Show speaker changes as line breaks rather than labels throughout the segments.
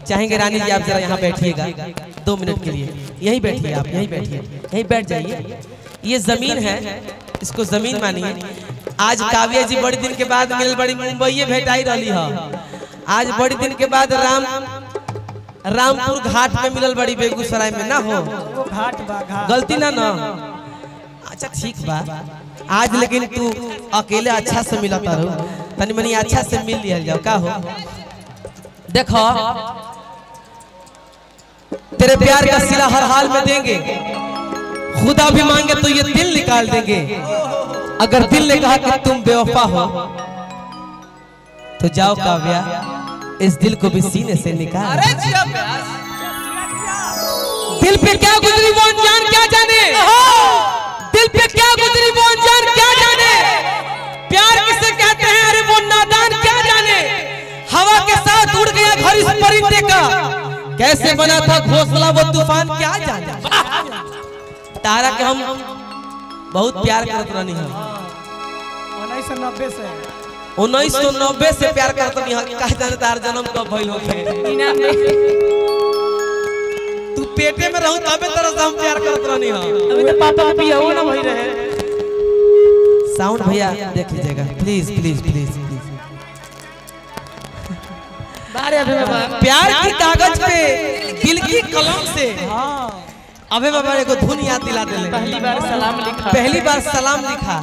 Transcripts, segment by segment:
चाहेंगे रानी जी आप जरा यहाँ बैठिएगा 2 मिनट के लिए। यहीं बैठिए आप, यहीं बैठिए, यहीं बैठ जाइए। ये जमीन है, इसको जमीन मानिए। आज काव्या जी बड़ी दिन के बाद मिल बड़ी मुंबई भेटाई रही है। आज बड़ी दिन के बाद रामपुर घाट में मिलल बड़ी बेगूसराय में ना हो घाट गलती ना ना। अच्छा ठीक बा आज, लेकिन तू अकेले अच्छा से मिला तारू, तनी मनी अच्छा से मिल लिया जाओ का हो। देखो तेरे प्यार का सिला हर हाल में देंगे, खुदा भी मांगे तो ये दिल निकाल देंगे। अगर दिल ने कहा कि तुम बेवफा हो तो जाओ काव्या इस दिल को भी सीने से निकाल। दिल पे क्या गुजरी वो अनजान क्या जाने, दिल पे क्या गुजरी वो अनजान क्या जाने। प्यार किसे कहते हैं अरे वो नादान क्या जाने। हवा के साथ उड़ गया घर इस परिंदे का, कैसे बना था घोंसला वो तूफान क्या जाने। तारा के हम बहुत प्यार करत रहनी है 1990 से प्यार करत नहीं है। कह जाने तार जन्म कब भइल होखे, तू पेटे में रहू तबे तरह से हम प्यार करत रहनी है।
अभी तो पापा भी हो ना भई रहे।
साउंड भैया देख लीजिएगा प्लीज प्लीज प्लीज प्लीज।
बारे अबे बाबा
प्यार की कागज पे दिल की कलम से अबे बाबा एगो धुन याद दिला देले।
पहली बार सलाम लिखा,
पहली बार सलाम लिखा,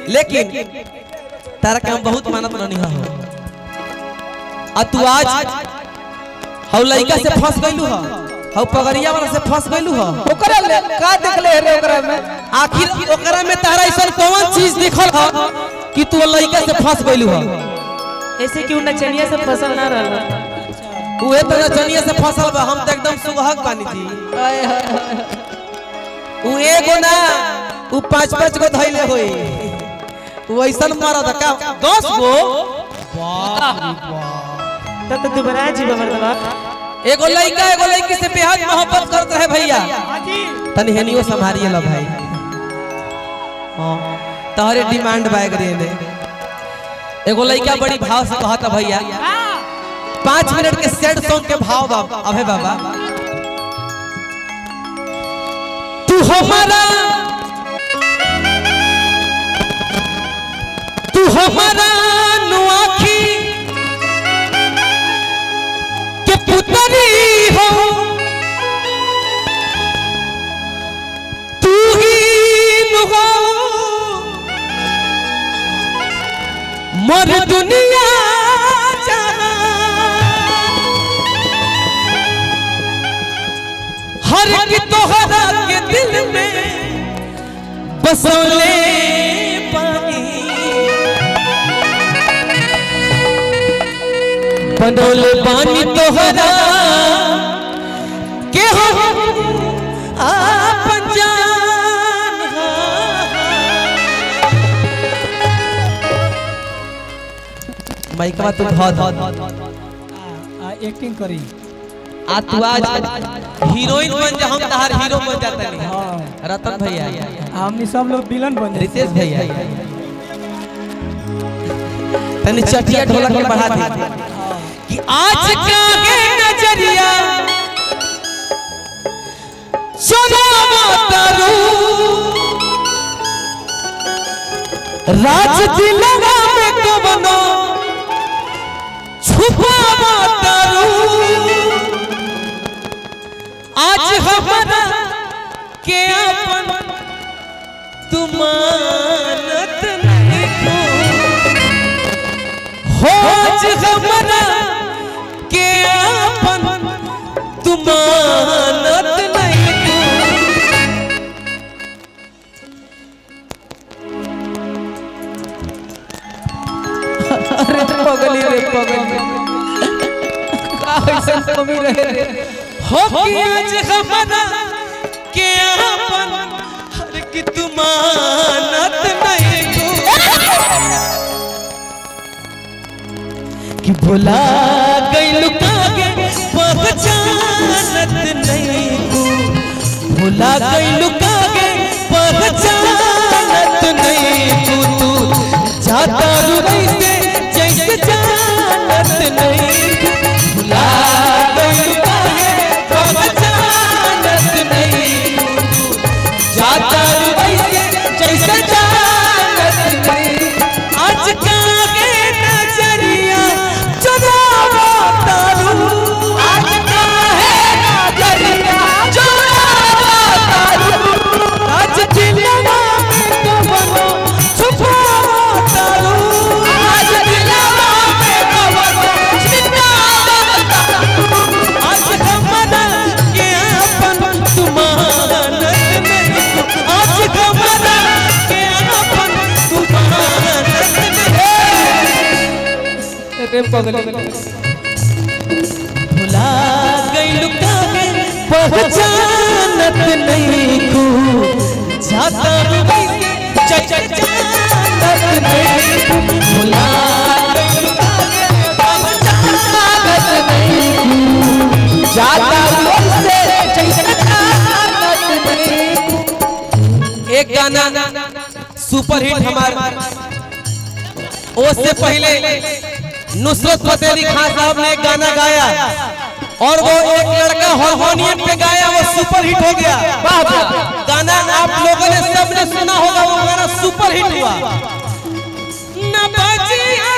लेकिन तारा के हम बहुत मानत रहनी हो। आ तू आज हौ लइका से फंस गइलू हो, हौ पगड़िया वाला से फंस गइलू हो।
ओकरा ले का देखले रे ओकरा में,
आखिर ओकरा में तारा ऐसा कौन चीज दिखल हो कि तू लइका से फंस गइलू हो।
ऐसे क्यों नचनिया से फसल ना रहला।
उहे तो नचनिया से फसल बा, हम तो एकदम सुगहक बानी जी। उ एगो ना उ 5-5 गो धइले होई, वैसन मरद का 10 गो।
तब तो दुबरा जी बमरदवा।
एगो लइका एगो लइकी से बेहद मोहब्बत करत रहे भैया, तनी हेनियो संभारिए ला भाई। हां तोहरे डिमांड बैग रे ने एगो लइका बड़ी भाव से कहता भैया 5 मिनट के सैड सॉन्ग के भाव बाबा। अबे बाबा तू हमारा नुआखी के पुतरी हो, तू ही नुहो मोर दुनिया हर की तोहरा के दिल में बसोले पानी बनोले पानी तोहरा के हो आपन जान। माइकवा तू
एक्टिंग करी
आ तू आज हीरोइन बन जा, हम तहार हीरो बन जाता नहीं। रतन भैया
हमनी सब लोग विलन बन,
रितेश भैया तनी चटिया ढोलक के बढ़ा दे कि आज का नजरिया सुनावा तारू राज दिलवा में कवनो छुपावा तारू। आज हमारा के अपन तुमानत नहीं हो, आज हमारा के अपन तुमानत नहीं
अरे पगली रे पगली का ऐसा कमी रहे रे
हो कि आज हमारा के अपन हर की तुमानत नहीं कि भुला गई लुकागे पहचानत नहीं को, भुला गई लुकागे पहचानत नहीं को। तू जाता रुई से जैसे जानत नहीं भुला
पगली
भुला गइल काहे पहचानत नहीं खू जाता जानत नहीं भुला गइल काहे पहचानत नहीं खू जाता एक गाना सुपर हिट हमारा उससे पहले नुसरत फतेह अली खान साहब ने एक गाना गाया और वो एक लड़का हारमोनियम पे गाया, वो सुपर हिट हो गया। गाना आप लोगों ने सबने सुना होगा, वो गाना सुपर हिट हुआ। न बजिया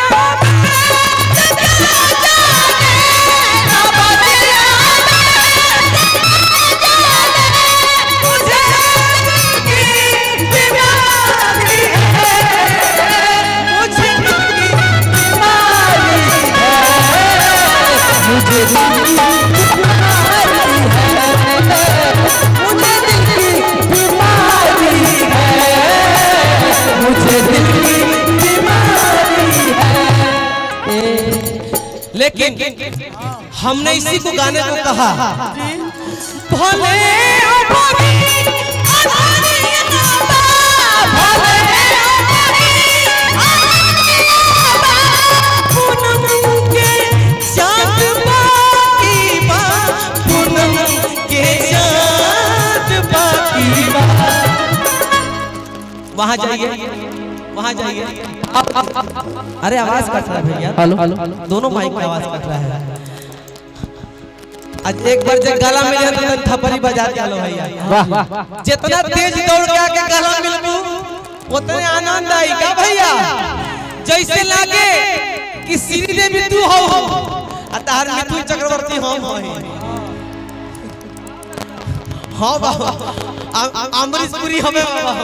लेकिन हमने इसी को गाने को कहा भले वहां जाइए, वहां जाइए। अरे आवाज कट रहा है भैया,
हेलो
दोनों माइक में आवाज कट रहा है। आज एक बार जब गला मिले तो थप्पड़ी बजा के लो भैया। जितना तेज दौड़ के आके गला मिलबू उतने आनंद आई का भैया। जैसे लागे कि श्री देवी तू हो आ तार मिथुन चक्रवर्ती हम हो। हां बाबा अमरीश पुरी हमें बाबा।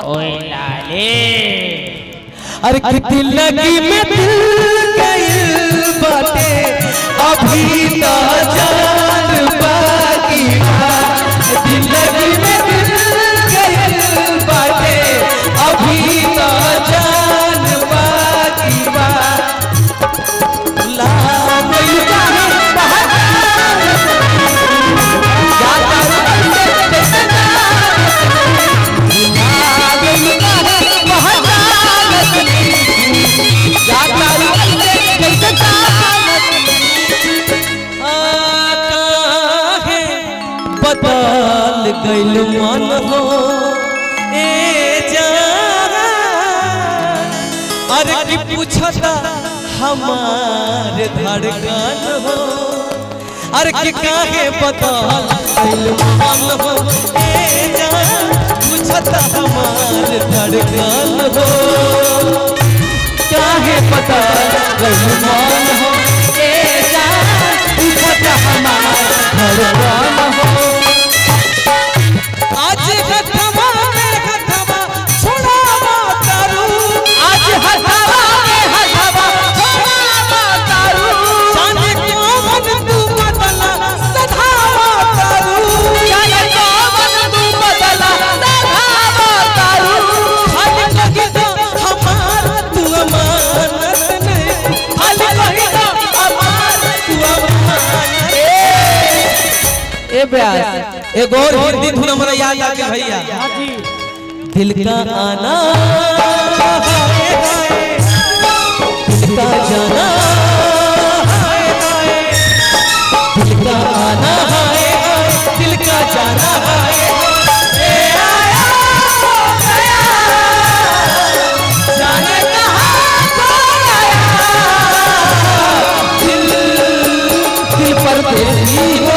ओए लाले
अरे कितनी लगी में दिल गइल बाटे अभी तो जान बाकी बा। दिल लगी में दिल गइल बाटे अभी तो जान बाकी बा। ला गइल बदल गइल मन हो ए जान। अरे की पूछता हमारे धड़कन हो। अरे कि काहे बदल गइल मन हो ए जान। पूछता हमारे धड़कन हो। काहे बदल गइल मन हो ए जान। पूछता हमारे धड़कन हो। आज हथवा में हथवा छुड़ावा तारू। आज हथवा में हथवा छुड़ावा तारू। जाने कौन तू बदला सधावा तारू। जाने कौन तू बदला सधावा तारू। खाली कही तो हमार तू अमानत नहीं। खाली कही तो हमार तू अमानत। ए ब्यास एक और हिंदी धुन हमारा याद आ गया भैया। दिल का आना हाय हाय, दिल का जाना हाय हाय। दिल का आना हाय हाय, दिल का जाना हाय हाय। जाने कहाँ कौन आया। दिल दिल पर तेरी हो